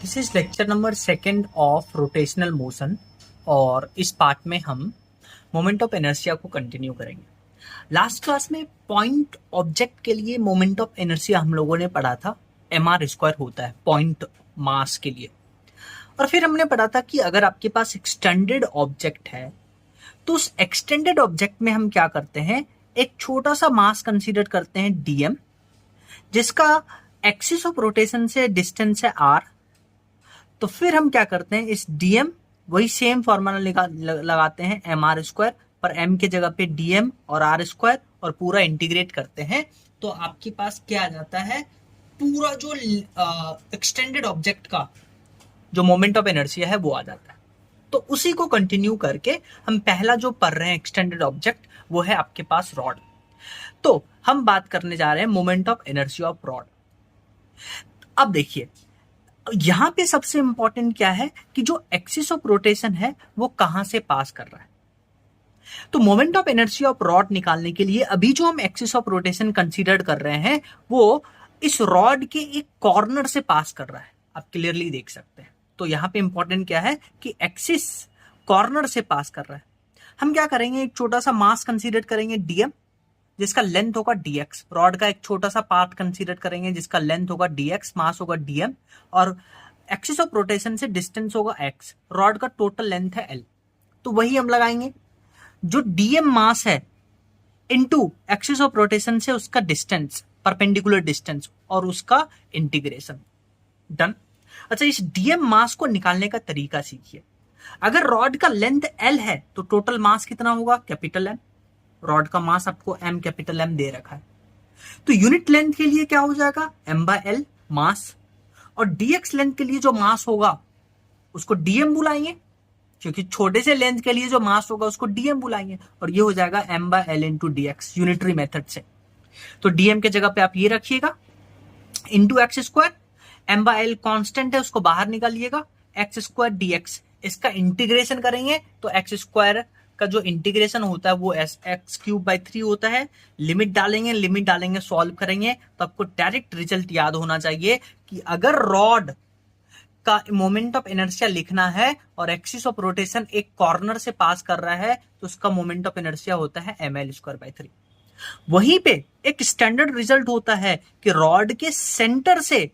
This is lecture number second of rotational motion और इस part में हम मोमेंट ऑफ इनर्शिया को कंटिन्यू करेंगे। लास्ट क्लास में पॉइंट ऑब्जेक्ट के लिए मोमेंट ऑफ इनर्शिया हम लोगों ने पढ़ा था mr² होता है पॉइंट मास के लिए। और फिर हमने पढ़ा था कि अगर आपके पास एक्सटेंडेड ऑब्जेक्ट है तो उस एक्सटेंडेड ऑब्जेक्ट में हम क्या करते हैं, एक छोटा सा मास कंसीडर करते हैं dm, जिसका एक्सिस ऑफ रोटेशन से डिस्टेंस है r। तो फिर हम क्या करते हैं, इस dm वही सेम फॉर्मूला लगाते हैं mr² पर m के जगह पे dm और r² और पूरा इंटीग्रेट करते हैं। तो आपके पास क्या आ जाता है, पूरा जो एक्सटेंडेड ऑब्जेक्ट का जो मोमेंट ऑफ इनर्शिया है वो आ जाता है। तो उसी को कंटिन्यू करके हम पहला जो पढ़ रहे हैं एक्सटेंडेड ऑब्जेक्ट, वो है आपके पास रॉड। तो हम बात करने जा रहे हैं moment of inertia of rod. अब देखिए यहां पे सबसे इंपॉर्टेंट क्या है कि जो एक्सिस ऑफ रोटेशन है वो कहां से पास कर रहा है। तो moment of inertia of rod निकालने के लिए अभी जो हम एक्सिस ऑफ रोटेशन कंसीडर कर रहे हैं वो इस रॉड के एक कॉर्नर से पास कर रहा है, आप क्लियरली देख सकते हैं। तो यहां पे इंपॉर्टेंट क्या है कि एक्सिस कॉर्नर से पास कर रहा है। हम क्या करेंगे, एक छोटा सा मास कंसीडर करेंगे dm, जिसका लेंथ होगा dx। रॉड का एक छोटा सा पार्ट कंसीडर करेंगे जिसका लेंथ होगा dx, मास होगा dm और एक्सिस ऑफ रोटेशन से डिस्टेंस होगा x। रॉड का टोटल लेंथ है l। तो वही हम लगाएंगे, जो dm मास है इनटू एक्सिस ऑफ रोटेशन से उसका डिस्टेंस, परपेंडिकुलर डिस्टेंस और उसका इंटीग्रेशन। डन। अच्छा, इस dm मास को निकालने का तरीका सीखिए। अगर रॉड का लेंथ l है तो टोटल मास कितना होगा, कैपिटल M। रॉड का मास आपको m कैपिटल M दे रखा है, तो यूनिट लेंथ के लिए क्या हो जाएगा, m/l मास। और dx लेंथ के लिए जो मास होगा उसको dm बुलाएंगे, क्योंकि छोटे से लेंथ के लिए जो मास होगा उसको dm बुलाएंगे, और ये हो जाएगा m/l into dx unitary method से। तो dm के जगह पे आप ये रखिएगा इंटू x²। m/l कांस्टेंट है, उसको बाहर निकालिएगा, x² dx। इसका इंटीग्रेशन करेंगे तो x² का जो इंटीग्रेशन होता है वो x³/3 होता है। लिमिट डालेंगे सॉल्व करेंगे तो आपको डायरेक्ट रिजल्ट याद होना चाहिए कि अगर रॉड का मोमेंट ऑफ इनर्शिया लिखना है और एक्सिस ऑफ रोटेशन एक कॉर्नर से पास कर रहा है तो उसका मोमेंट ऑफ इनर्शिया होता है ml²/3। वहीं पे एक स्टैंडर्ड रिजल्ट होता है कि रॉड के सेंटर से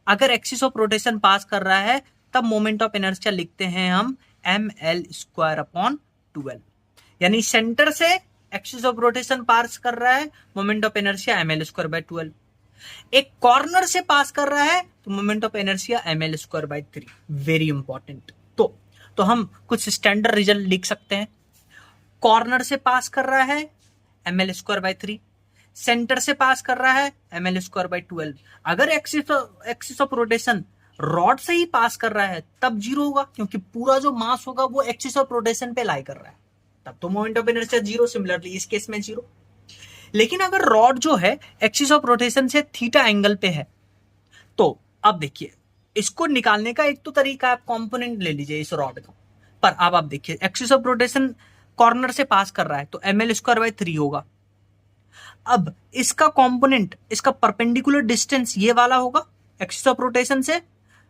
अगर एक्सिस ऑफ रोटेशन पास कर रहा है तब मोमेंट ऑफ इनर्शिया लिखते हैं हम ml²/12। यानी सेंटर से एक्सिस ऑफ रोटेशन पास कर रहा है, मोमेंट ऑफ इनर्शिया ml²/12। एक कॉर्नर से पास कर रहा है तो moment of inertia ml²/3। Very important. तो हम कुछ स्टैंडर्ड रिजल्ट लिख सकते हैं। कॉर्नर से पास कर रहा है ml²/3, सेंटर से पास कर रहा है ml²/12। अगर एक्सिस ऑफ रोटेशन रॉड से ही पास कर रहा है तब जीरो होगा, क्योंकि पूरा जो मास होगा वो एक्सिस ऑफ रोटेशन पे लाई कर रहा है, तब तो moment of inertia zero. Similarly इस केस में जीरो। लेकिन अगर रॉड जो है एक्सिस ऑफ रोटेशन से थीटा एंगल पे है, तो अब देखिए इसको निकालने का एक तो तरीका, आप कंपोनेंट ले लीजिए इस रॉड का। पर अब आप देखिए एक्सिस ऑफ रोटेशन कॉर्नर से पास कर रहा है तो ml²/3 होगा। अब इसका कंपोनेंट, इसका परपेंडिकुलर डिस्टेंस ये वाला होगा एक्सिस ऑफ रोटेशन से,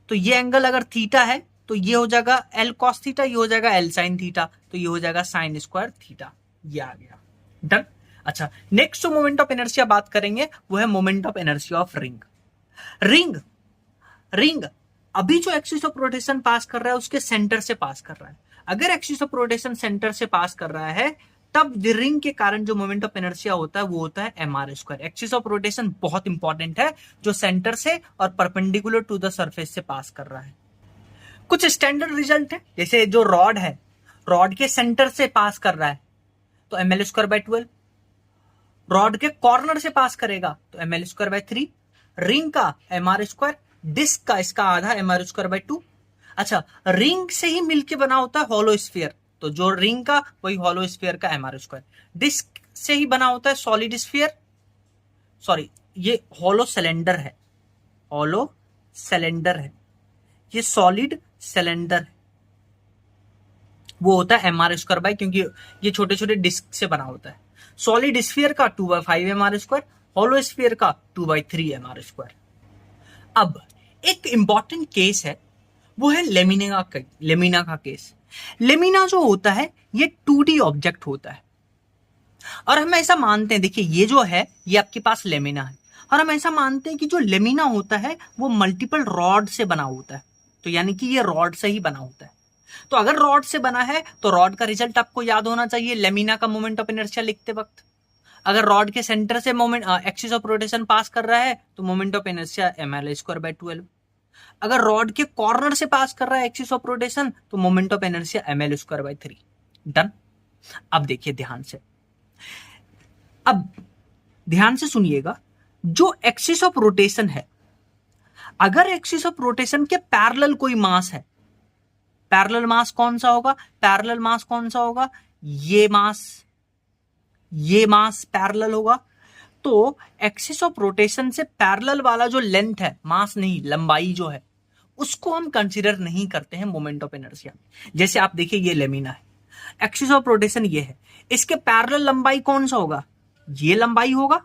तो ये एंगल अगर थीटा है तो ये हो जाएगा l cos थीटा, ये हो जाएगा l sin थीटा, तो ये हो जाएगा sin² थीटा। ये आ गया। डन। अच्छा, नेक्स्ट जो मोमेंट ऑफ इनर्शिया बात करेंगे वो है moment of inertia of ring अभी जो एक्सिस ऑफ रोटेशन पास कर रहा है उसके सेंटर से पास कर रहा है। अगर एक्सिस ऑफ रोटेशन सेंटर से पास कर रहा है तब रिंग के कारण जो मोमेंट ऑफ इनर्शिया होता है वो होता है mr²। एक्सिस ऑफ रोटेशन बहुत इंपॉर्टेंट है, जो सेंटर से और परपेंडिकुलर टू द सरफेस से पास कर रहा है। कुछ स्टैंडर्ड रिजल्ट है, जैसे जो रॉड है, रॉड के सेंटर से पास कर रहा है तो ml²/12। रॉड के कॉर्नर से पास करेगा तो ml²/3। रिंग का mr², डिस्क का इसका आधा mr²/2। अच्छा, रिंग से ही मिलके बना होता है हॉलो स्फीयर, तो जो रिंग का वही हॉलो स्फीयर का mr²। डिस्क से ही बना होता है सॉलिड स्फीयर, सॉरी ये हॉलो सिलेंडर है, हॉलो सिलेंडर है, ये सॉलिड सिलेंडर है, वो होता है mr², क्योंकि ये छोटे छोटे डिस्क से बना होता है। सॉलिड स्फीयर का 2/5 mr², हॉलो स्फीयर का 2/3 mr²। अब एक इंपॉर्टेंट केस है, वो है लेमिना का केस। लेमिना जो होता है ये 2D ऑब्जेक्ट होता है, और हम ऐसा मानते हैं, देखिए ये जो है ये आपके पास लेमिना है, और हम ऐसा मानते हैं कि जो लेमिना होता है वो मल्टीपल रॉड से बना होता है। तो यानी कि ये रॉड से ही बना होता है। तो अगर रॉड से बना है तो रॉड का रिजल्ट आपको याद होना चाहिए लेमिना का मोमेंट ऑफ इनर्शिया लिखते वक्त। अगर रॉड के सेंटर से moment axis of rotation pass कर रहा है तो मोमेंट ऑफ इनर्शिया ml²/12। अगर रॉड के कॉर्नर से पास कर रहा है एक्सिस ऑफ रोटेशन तो moment of inertia ml²/3। Done. अब देखिए ध्यान से, अब ध्यान से सुनिएगा, जो एक्सिस ऑफ रोटेशन है, अगर एक्सिस ऑफ रोटेशन के पैरेलल कोई मास है, पैरेलल मास कौन सा होगा? पैरेलल मास कौन सा होगा? ये मास पैरेलल होगा। तो एक्सिस ऑफ रोटेशन से पैरेलल वाला जो लेंथ है, मास नहीं लंबाई जो है, उसको हम कंसीडर नहीं करते हैं मोमेंट ऑफ इनर्शिया। जैसे आप देखिए ये लेमिना है, एक्सिस ऑफ रोटेशन ये है, इसके पैरेलल लंबाई कौन सा होगा? ये लंबाई होगा,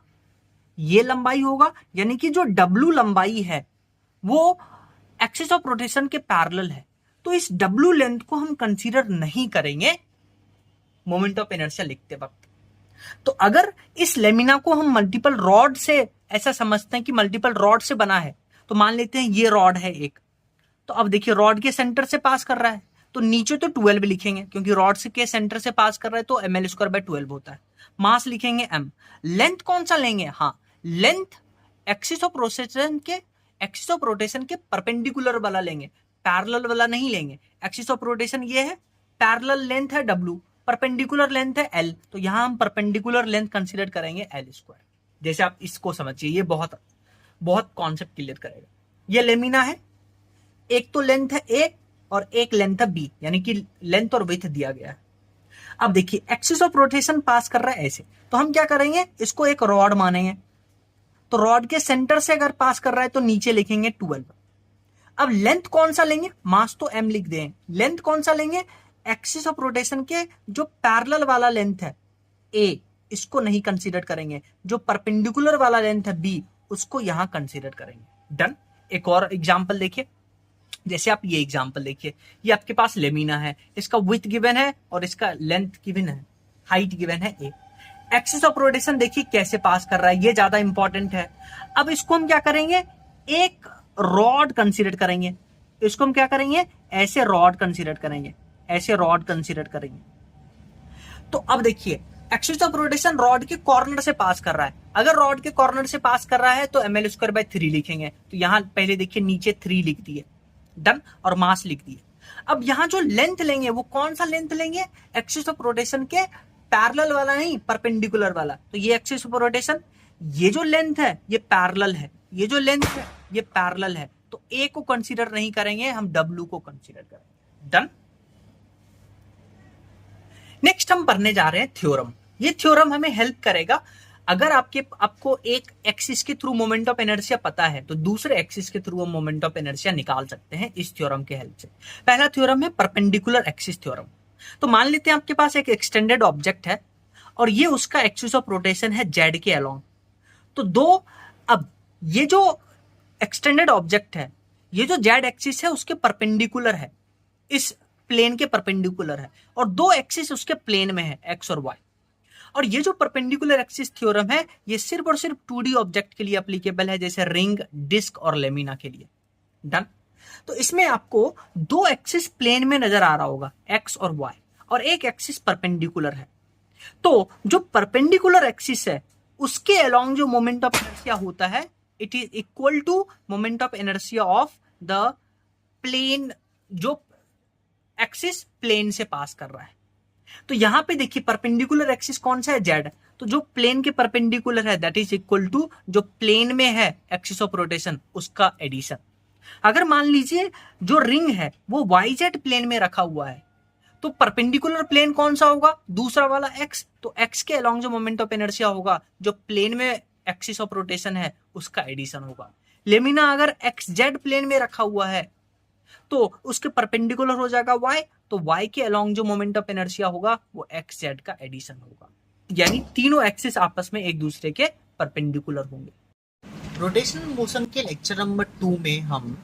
ये लंबाई होगा, यानी कि जो डब्ल्यू लंबाई है वो एक्सिस ऑफ रोटेशन के पैरेलल है। तो इस डब्ल्यू लेंथ को हम कंसीडर नहीं करेंगे मोमेंट ऑफ इनर्शिया लिखते वक्त। तो अगर इस लेमिना को हम मल्टीपल रॉड से, ऐसा समझते हैं कि मल्टीपल रॉड से बना है, तो मान लेते हैं ये रॉड है एक, तो अब देखिए रॉड के सेंटर से पास कर रहा है, तो नीचे तो 12 लिखेंगे क्योंकि रॉड के सेंटर से पास कर रहा है, तो ml²/12 होता है। मास लिखेंगे m। लेंथ कौन सा लेंगे? हाँ, लेंथ एक्सिस ऑफ रोटेशन के परपेंडिकुलर वाला लेंगे, पैरेलल वाला नहीं लेंगे। एक्सिस ऑफ रोटेशन ये है, पैरेलल लेंथ है w, परपेंडिकुलर लेंथ है l, तो यहां हम परपेंडिकुलर लेंथ कंसीडर करेंगे l²। जैसे आप इसको समझिए, ये बहुत बहुत कॉन्सेप्ट क्लियर करेगा। ये लेमिना है, एक तो लेंथ है a और एक लेंथ है b, यानी कि लेंथ और विड्थ दिया गया है। अब देखिए एक्सिस ऑफ रोटेशन पास कर रहा है ऐसे, तो हम क्या करेंगे, इसको एक रॉड मानेंगे। तो रॉड के सेंटर से अगर पास कर रहा है तो नीचे लिखेंगे 12। अब लेंथ कौन सा लेंगे? मास तो m लिख दें, लेंथ कौन सा लेंगे? एक्सिस ऑफ रोटेशन के जो पैरेलल वाला लेंथ है a, इसको नहीं कंसीडर करेंगे। जो परपेंडिकुलर वाला लेंथ है b, उसको यहां कंसीडर करेंगे। डन। एक और एग्जांपल देखिए, जैसे आप ये एग्जांपल देखिए, ये आपके पास लेमिना है, इसका विड्थ गिवन है और इसका लेंथ गिवन है, हाइट गिवन है a। एक्सिस ऑफ रोटेशन देखिए कैसे पास कर रहा है, ये ज्यादा इंपॉर्टेंट है। अब इसको हम क्या करेंगे, एक रॉड कंसीडर करेंगे। इसको हम क्या करेंगे, ऐसे रॉड कंसीडर करेंगे, ऐसे रॉड कंसीडर करेंगे। तो अब देखिए एक्सिस ऑफ रोटेशन रॉड के कॉर्नर से पास कर रहा है। अगर रॉड के कॉर्नर से पास कर रहा है तो ml²/3 लिखेंगे। तो यहां पहले देखिए नीचे 3 लिख दिए, डन, और मास लिख दिए। अब यहां जो लेंथ लेंगे वो कौन सा लेंथ लेंगे? एक्सिस ऑफ रोटेशन के पैरेलल वाला नहीं, परपेंडिकुलर वाला। तो ये एक्सिस ऑफ रोटेशन, ये जो लेंथ है ये पैरेलल है, ये जो लेंथ है ये पैरेलल है, तो ए को कंसीडर नहीं करेंगे, हम डब्ल्यू को कंसीडर करेंगे। डन। नेक्स्ट हम पढ़ने जा रहे हैं थ्योरम। ये थ्योरम हमें हेल्प करेगा अगर आपको एक एक्सिस के थ्रू मोमेंट ऑफ इनर्शिया पता है तो दूसरे एक्सिस के थ्रू हम मोमेंट ऑफ इनर्शिया निकाल सकते हैं इस थ्योरम के हेल्प से। पहला थ्योरम है परपेंडिकुलर एक्सिस थ्योरम। तो मान लेते हैं आपके पास एक एक्सटेंडेड ऑब्जेक्ट है और ये उसका एक्सिस ऑफ रोटेशन है जेड के अलोंग। तो अब ये जो एक्सटेंडेड ऑब्जेक्ट है, ये जो जेड एक्सिस है उसके परपेंडिकुलर है, इस प्लेन के परपेंडिकुलर है, और दो एक्सिस उसके प्लेन में है, एक्स और वाई। और ये जो परपेंडिकुलर एक्सिस थ्योरम है ये सिर्फ और सिर्फ 2D ऑब्जेक्ट के लिए एप्लीकेबल है, जैसे रिंग, डिस्क और लेमिना के लिए। डन। तो इसमें आपको दो एक्सिस प्लेन में नजर आ रहा होगा, एक्स और वाई, और एक एक्सिस परपेंडिकुलर है। तो जो परपेंडिकुलर एक्सिस है उसके अलोंग जो मोमेंट ऑफ इनर्शिया होता है, it is equal to moment of inertia of the plane, जो एक्सिस प्लेन से पास कर रहा है। तो यहां पे देखिए परपेंडिकुलर एक्सिस कौन सा है? जेड। तो जो प्लेन के परपेंडिकुलर है दैट इज इक्वल टू जो प्लेन में है एक्सिस ऑफ रोटेशन उसका एडिशन। अगर मान लीजिए जो रिंग है वो वाई जेड प्लेन में रखा हुआ है, तो परपेंडिकुलर प्लेन कौन सा होगा? दूसरा वाला एक्स। तो एक्स के अलोंग जो मोमेंट ऑफ इनर्शिया होगा जो प्लेन में एक्सिस ऑफ रोटेशन है उसका एडिशन होगा। लेमिना अगर एक्स जेड प्लेन में रखा हुआ है तो उसके परपेंडिकुलर हो जाएगा y, तो y के अलोंग जो मोमेंट ऑफ इनर्शिया होगा वो एक्स जेड का एडिशन होगा, यानी तीनों एक्सिस आपस में एक दूसरे के परपेंडिकुलर होंगे। रोटेशनल मोशन के लेक्चर नंबर 2 में हम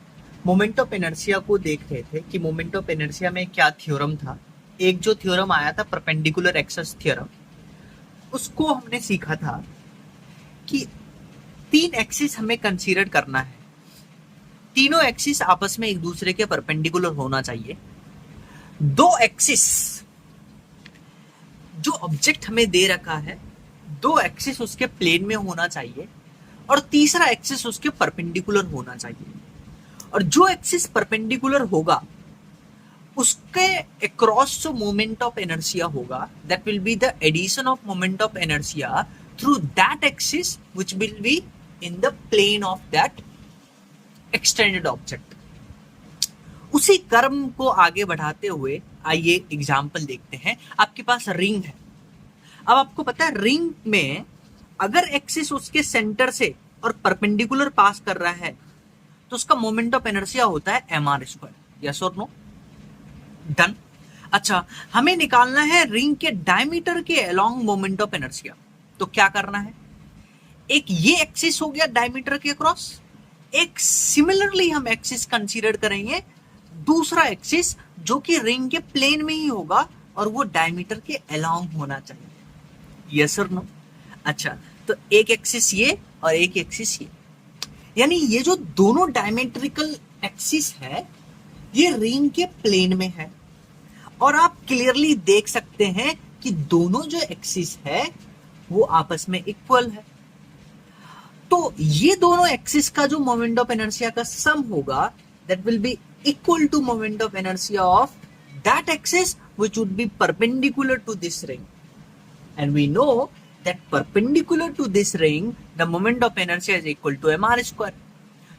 मोमेंट ऑफ इनर्शिया को देख रहे थे कि मोमेंट ऑफ इनर्शिया में क्या थ्योरम था। एक जो थ्योरम आया था परपेंडिकुलर एक्सिस थ्योरम, उसको हमने सीखा था कि 3 एक्सिस हमें कंसीडर करना है। तीनों एक्सिस आपस में एक दूसरे के परपेंडिकुलर होना चाहिए। 2 एक्सिस जो ऑब्जेक्ट हमें दे रखा है, 2 एक्सिस उसके प्लेन में होना चाहिए और तीसरा एक्सिस उसके परपेंडिकुलर होना चाहिए। और जो एक्सिस परपेंडिकुलर होगा उसके अक्रॉस जो मोमेंट ऑफ इनर्शिया होगा, that will be the addition of moment of inertia through that axis which will be in the plane of that extended object. उसी कर्म को आगे बढ़ाते हुए आइए एग्जाम्पल देखते हैं। आपके पास रिंग है। अब आपको पता है रिंग में अगर एक्सिस उसके सेंटर से और परपेंडिकुलर पास कर रहा है तो उसका मोमेंट ऑफ इनर्शिया होता है mr²। यस और नो? डन। अच्छा, हमें निकालना है रिंग के डायमीटर के अलोंग मोमेंट ऑफ इनर्शिया। तो क्या करना है, एक ये एक्सिस हो गया डायमीटर के अक्रॉस, एक सिमिलरली हम एक्सिस कंसीडर करेंगे दूसरा एक्सिस जो कि रिंग के प्लेन में ही होगा और वो डायमीटर के अलोंग होना चाहिए। यस और नो? अच्छा, तो एक एक्सिस ये और एक एक्सिस ये, यानी ये जो दोनों डायमेट्रिकल एक्सिस है ये रिंग के प्लेन में है और आप क्लियरली देख सकते हैं कि दोनों जो एक्सिस है वो आपस में इक्वल है। तो ये दोनों एक्सिस का जो मोमेंट ऑफ इनर्शिया का सम होगा that will be equal to moment of inertia of that axis which would be perpendicular to this ring. And we know that perpendicular to this ring the moment of inertia is equal to mr².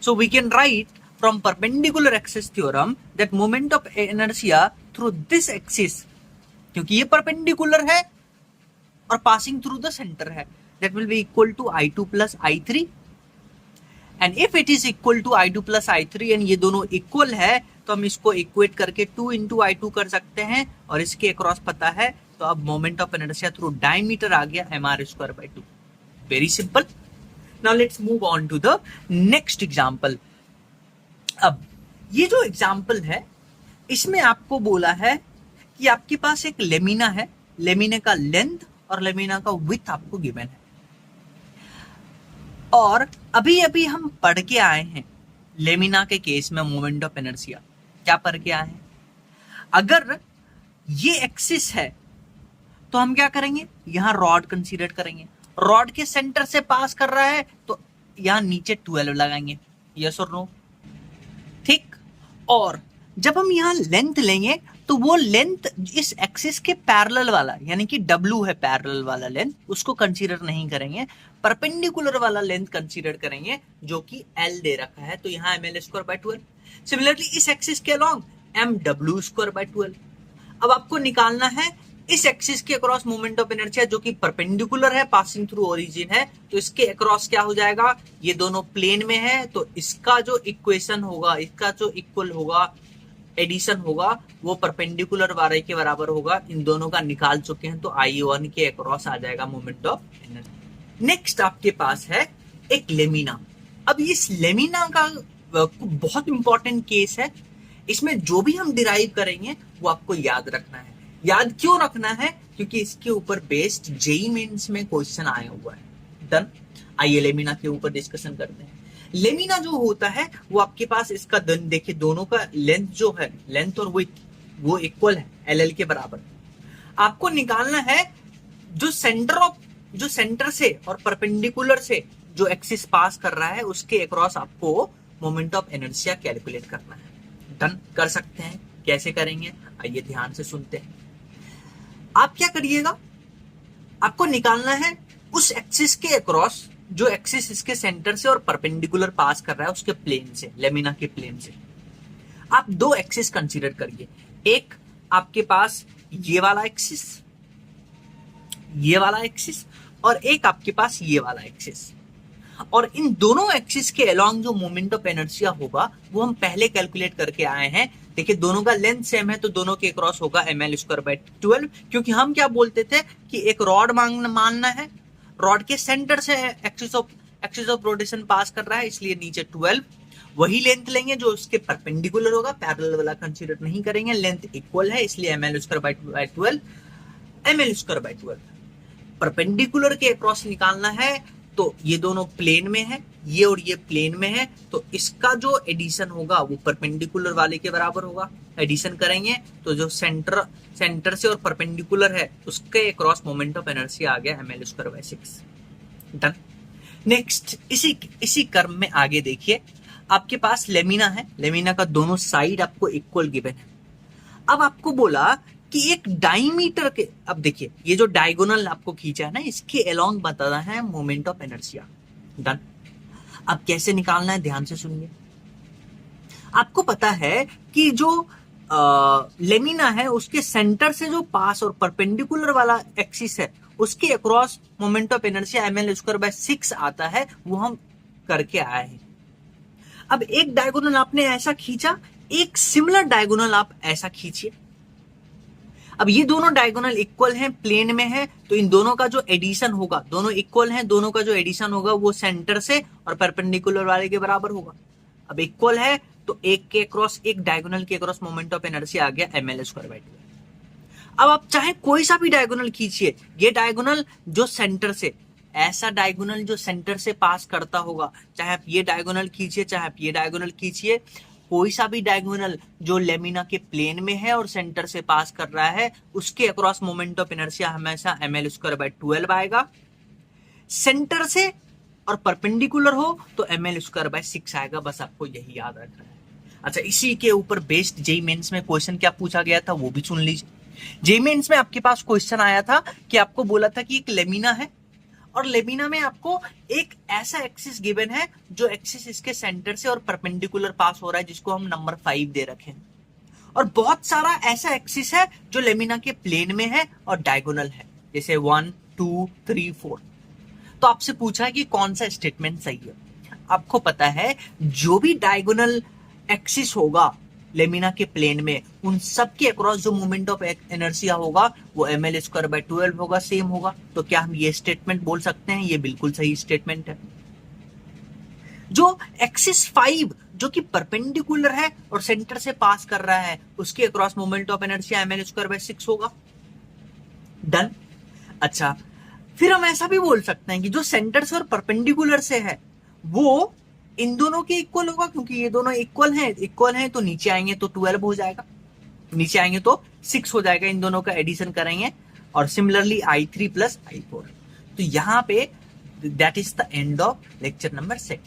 So we can write from perpendicular axis theorem that moment of inertia through this axis, क्योंकि ये perpendicular है और passing through the center है, that will be equal to I2 plus I3। and if it is equal to I2 plus I3 and ये दोनों equal है तो हम इसको equate करके 2 into I2 कर सकते हैं और इसके अक्रॉस पता है तो अब moment of inertia through diameter आ गया mr²/2। Very simple. Now let's move on to the next example. अब ये जो एग्जांपल है इसमें आपको बोला है कि आपके पास एक लेमिना है, लेमिना का लेंथ और लेमिना का विड्थ आपको गिवन है और अभी अभी हम पढ़ के आए हैं लेमिना के केस में मोमेंट ऑफ इनर्शिया। क्या पढ़ के आए हैं? अगर ये एक्सिस है तो हम क्या करेंगे, यहां रॉड कंसीडर करेंगे। रॉड के सेंटर से पास कर रहा है तो यहां नीचे 12 लगाएंगे। यस और नो? ठीक। और जब हम यहां लेंथ लेंगे तो वो लेंथ इस एक्सिस के पैरेलल वाला, यानी कि W है पैरेलल वाला लेंथ, उसको कंसीडर नहीं करेंगे, परपेंडिकुलर वाला लेंथ कंसीडर करेंगे जो कि L दे रखा है, तो यहां ml²/12। सिमिलरली इस एक्सिस के अलोंग mw²/12। अब आपको निकालना है इस एक्सिस के अक्रॉस मोमेंट ऑफ इनर्शिया जो कि परपेंडिकुलर है, पासिंग थ्रू ओरिजिन है, तो इसके अक्रॉस क्या हो जाएगा, ये दोनों प्लेन में है तो इसका जो इक्वेशन होगा, इसका जो इक्वल होगा, एडिशन होगा, वो परपेंडिकुलर वाले के बराबर होगा। इन दोनों का निकाल चुके हैं तो I1 के अक्रॉस आ जाएगा मोमेंट ऑफ इनर्शिया। नेक्स्ट आपके पास है एक लेमिना। अब इस लेमिना का बहुत इंपॉर्टेंट केस है, इसमें जो भी हम डिराइव करेंगे वो आपको याद रखना है। याद क्यों रखना है? क्योंकि इसके ऊपर बेस्ड जेईई मेंस में क्वेश्चन आया हुआ है। डन। आइए लेमिना के ऊपर डिस्कशन करते हैं। लेमिना जो होता है वो आपके पास इसका देखिए दोनों का लेंथ जो है, लेंथ और विड्थ वो इक्वल है, LL के बराबर। आपको निकालना है जो सेंटर से और परपेंडिकुलर से जो एक्सिस पास कर रहा है उसके अक्रॉस आपको मोमेंट ऑफ इनर्शिया कैलकुलेट करना है। डन। कर सकते हैं। कैसे करेंगे आइए ध्यान से सुनते हैं। आप क्या करिएगा, आपको निकालना है उस एक्सिस के अक्रॉस जो एक्सिस इसके सेंटर से और परपेंडिकुलर पास कर रहा है उसके प्लेन से, लेमिना के प्लेन से। आप 2 एक्सिस कंसीडर करिए, एक आपके पास ये वाला एक्सिस और एक आपके पास ये वाला एक्सिस। और इन दोनों एक्सिस के अलोंग जो मोमेंट ऑफ इनर्शिया होगा वो हम पहले कैलकुलेट करके आए हैं। देखिए दोनों का लेंथ सेम है तो दोनों के क्रॉस होगा ml²/12, क्योंकि हम क्या बोलते थे कि एक रॉड मानना है, रॉड के सेंटर से axis of axis of rotation pass कर रहा है, इसलिए नीचे 12। वही लेंथ लेंगे जो उसके परपेंडिकुलर होगा, पैरेलल वाला कंसीडर नहीं करेंगे, लेंथ इक्वल है इसलिए ml square by 12 ml square by 12। Perpendicular के अक्रॉस निकालना है तो ये दोनों प्लेन में है, ये और ये प्लेन में है, तो इसका जो एडिशन होगा वो परपेंडिकुलर वाले के बराबर होगा। एडिशन करेंगे तो जो सेंटर से और परपेंडिकुलर है उसके अक्रॉस मोमेंट ऑफ इनर्शिया आ गया ml square by 6। Done. Next इसी कर्व में आगे देखिए, आपके पास लेमिना है, लेमिना का दोनों साइड आपको इक्वल गिवन है। अब आपको बोला कि एक डायमीटर के, अब देखिए ये जो डायगोनल आपको खींचा है ना, इसके अलोंग बताना है मोमेंट ऑफ इनर्शिया। डन। अब कैसे निकालना है ध्यान से सुनिए। आपको पता है कि जो लेमिना है उसके सेंटर से जो पास और परपेंडिकुलर वाला एक्सिस है उसके across moment of inertia ml square by 6 आता है, वो हम करके आए हैं। अब एक डायगोनल आपने ऐसा खींचा, एक सिमिलर डायगोनल आप ऐसा खींचिए। अब ये दोनों डायगोनल इक्वल हैं, प्लेन में है, तो इन दोनों का जो एडिशन होगा, दोनों इक्वल हैं, दोनों का जो एडिशन होगा वो सेंटर से और परपेंडिकुलर वाले के बराबर होगा। अब इक्वल है तो एक के क्रॉस, एक डायगोनल के क्रॉस मोमेंट ऑफ इनर्शिया आ गया ml स्क्वायर बाय 12। अब आप चाहे कोई सा भी डायगोनल खींचिए, ये डायगोनल जो सेंटर से, ऐसा डायगोनल जो सेंटर से पास करता होगा, चाहे आप ये डायगोनल खींचिए चाहे आप ये डायगोनल खींचिए, कोई सा भी डायगोनल जो लेमिना के प्लेन में है और सेंटर से पास कर रहा है उसके अक्रॉस मोमेंट ऑफ इनर्शिया हमेशा ml स्क्वायर बाय 12 आएगा। सेंटर से और परपेंडिकुलर हो तो ml स्क्वायर बाय 6 आएगा। बस आपको यही याद रखना है। अच्छा, इसी के ऊपर बेस्ड जेईई मेंस में क्वेश्चन क्या पूछा गया था वो भी सुन लीजिए। जेईई मेंस में आपके पास क्वेश्चन आया था कि आपको बोला था कि एक लेमिना है और लेमिना में आपको एक ऐसा एक्सिस गिवन है जो एक्सिस इसके सेंटर से और परपेंडिकुलर पास हो रहा है, जिसको हम नंबर 5 दे रखे हैं, और बहुत सारा ऐसा एक्सिस है जो लेमिना के प्लेन में है और डायगोनल है, जैसे 1 2 3 4। तो आपसे पूछा है कि कौन सा स्टेटमेंट सही है। आपको पता है जो भी डायगोनल एक्सिस होगा लेमिना के प्लेन में, उन सब के अक्रॉस जो मोमेंट ऑफ इनर्शिया होगा वो ml स्क्वायर बाय 12 होगा, सेम होगा। तो क्या हम ये स्टेटमेंट बोल सकते हैं? ये बिल्कुल सही स्टेटमेंट है। जो एक्सिस 5 जो कि परपेंडिकुलर है और सेंटर से पास कर रहा है, उसके across moment of inertia ml square by 6 होगा। डन। अच्छा, फिर हम ऐसा भी बोल सकते हैं कि जो सेंटर से और परपेंडिकुलर से है वो इन दोनों के इक्वल होगा, क्योंकि ये दोनों इक्वल हैं तो नीचे आएंगे तो 12 हो जाएगा, नीचे आएंगे तो 6 हो जाएगा। इन दोनों का एडिशन करेंगे और सिमिलरली I3 प्लस I4। तो यहां पे that is the end of lecture number 2।